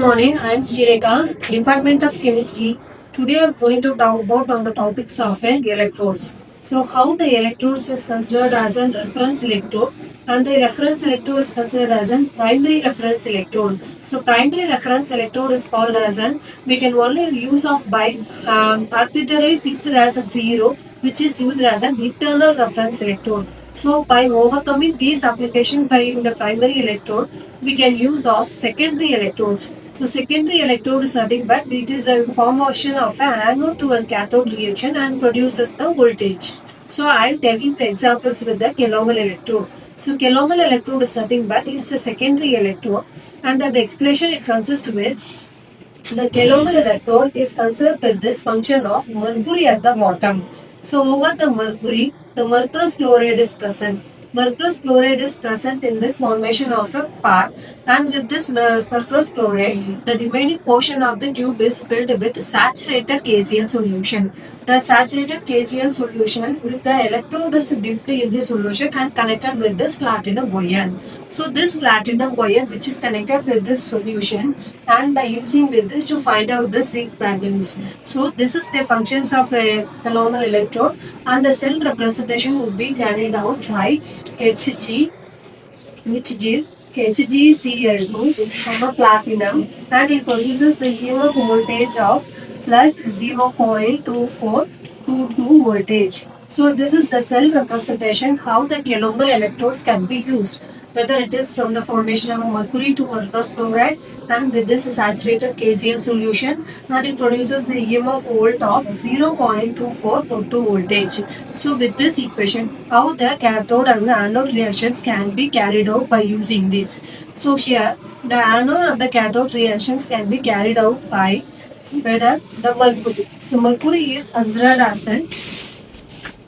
morning. I am Srireka, Department of Chemistry. Today I am going to talk about on the topics of electrodes. So how the electrodes is considered as a reference electrode and the reference electrode is considered as a primary reference electrode. So primary reference electrode is called as an we can only use of by arbitrarily fixed as a zero which is used as an internal reference electrode. So by overcoming these applications by the primary electrode, we can use of secondary electrodes. So secondary electrode is nothing but it is a formation of an anode to a cathode reaction and produces the voltage. So I am taking the examples with the Kelomel electrode. So Kelomel electrode is nothing but it's a secondary electrode and the explanation it consists with the Kelomel electrode is considered with this function of mercury at the bottom. So over the mercurous chloride is present. Mercurous chloride is present in this formation of a part, and with this mercurous chloride, the remaining portion of the tube is filled with saturated KCl solution. The saturated KCl solution with the electrode is dipped in the solution and connected with this platinum wire. So this platinum wire which is connected with this solution and by using with this to find out the zinc values. So this is the functions of a Kelomel electrode and the cell representation would be carried out by Hg which gives HgCl2 from a platinum and it produces the EMF voltage of plus 0.2422 voltage. So this is the cell representation how the Kelomel electrodes can be used, whether it is from the formation of mercury to mercurous chloride and with this saturated KCl solution and it produces the EMF volt of 0.2422 voltage. So with this equation, how the cathode and the anode reactions can be carried out by using this. So here, the anode and the cathode reactions can be carried out by whether the mercury. The mercury is considered as an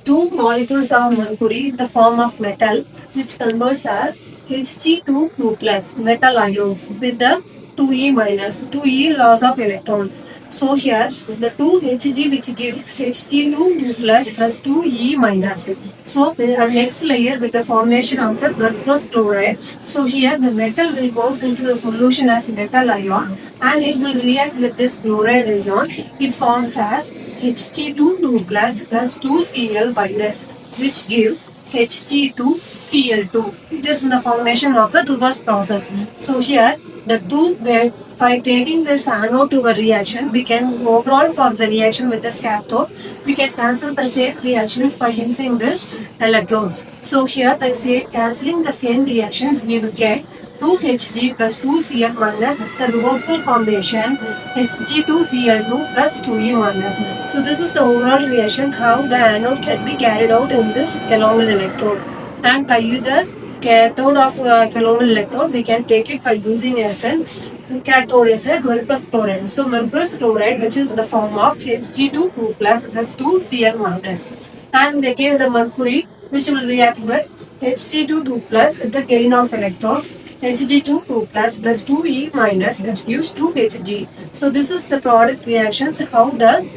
two molecules of mercury in the form of metal which converts as Hg to 2 plus metal ions with the 2e minus 2e loss of electrons. So here the 2 Hg which gives Hg2 2 plus 2e minus. So the next layer with the formation of a mercurous chloride. So here the metal will go into the solution as metal ion and it will react with this chloride ion. It forms as Hg2 2 plus 2Cl minus which gives Hg2Cl2. It is in the formation of the reverse process. So here the two by taking this anode to a reaction, we can overall for the reaction with this cathode, we can cancel the same reactions by using this electrodes. So here by cancelling the same reactions, we will get 2Hg plus 2Cl minus the reversible formation Hg2Cl2 plus 2E minus. So this is the overall reaction how the anode can be carried out in this Kelomel electrode. And by the cathode of Kelomel electrode, we can take it by using as an cathode is a mercurous chloride. So mercurous chloride which is in the form of Hg2 2 plus 2Cl minus. And again the mercury which will react with Hg2 2 plus with the gain of electrons Hg2 2 plus 2E minus which gives 2Hg. So this is the product reactions how the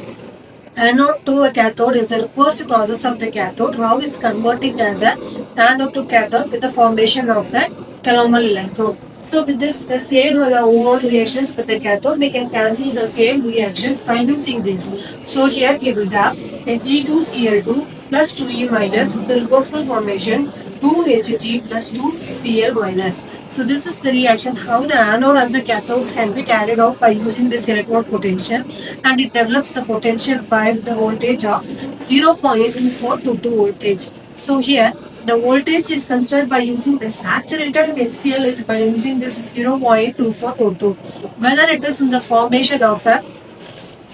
anode to a cathode is a reverse process of the cathode, how it's converting as a anode to cathode with the formation of a Kelomel electrode. So with this, the same overall reactions with the cathode, we can cancel the same reactions by using this. So here we will have Hg2Cl2 plus 2E minus the reversible formation 2Hg plus 2Cl minus. So this is the reaction how the anode and the cathodes can be carried out by using this electrode potential and it develops the potential by the voltage of 0.2422 voltage. So here the voltage is considered by using the saturated HCl is by using this 0.2422. Whether it is in the formation of a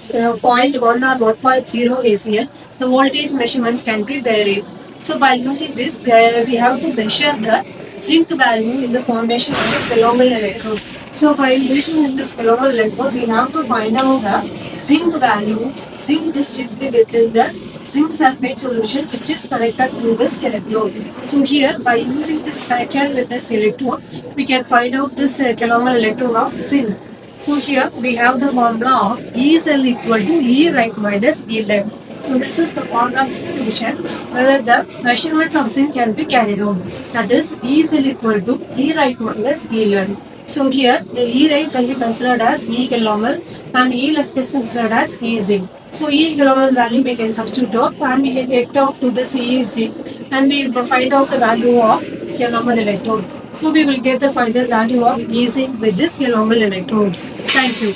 0.1 or 1.0 ACL, the voltage measurements can be varied. So by using this, we have to measure the zinc value in the formation of the Kelomel electrode. So by using this Kelomel electrode, we have to find out the zinc value, zinc distributed within the zinc sulfate solution which is connected to this electrode. So here by using this connection with this electrode, we can find out this Kelomel electrode of zinc. So here we have the formula of E is equal to E right minus E left. So this is the formula solution where the measurement of zinc can be carried out. That is E is equal to E right minus E left. So here the E right can be considered as E kilometer and E left is considered as E zinc. So E kilometer value we can substitute out and we can get out to this E zinc and we will find out the value of kilometer electrode. So we will get the final value of E zinc with this kilometer electrodes. Thank you.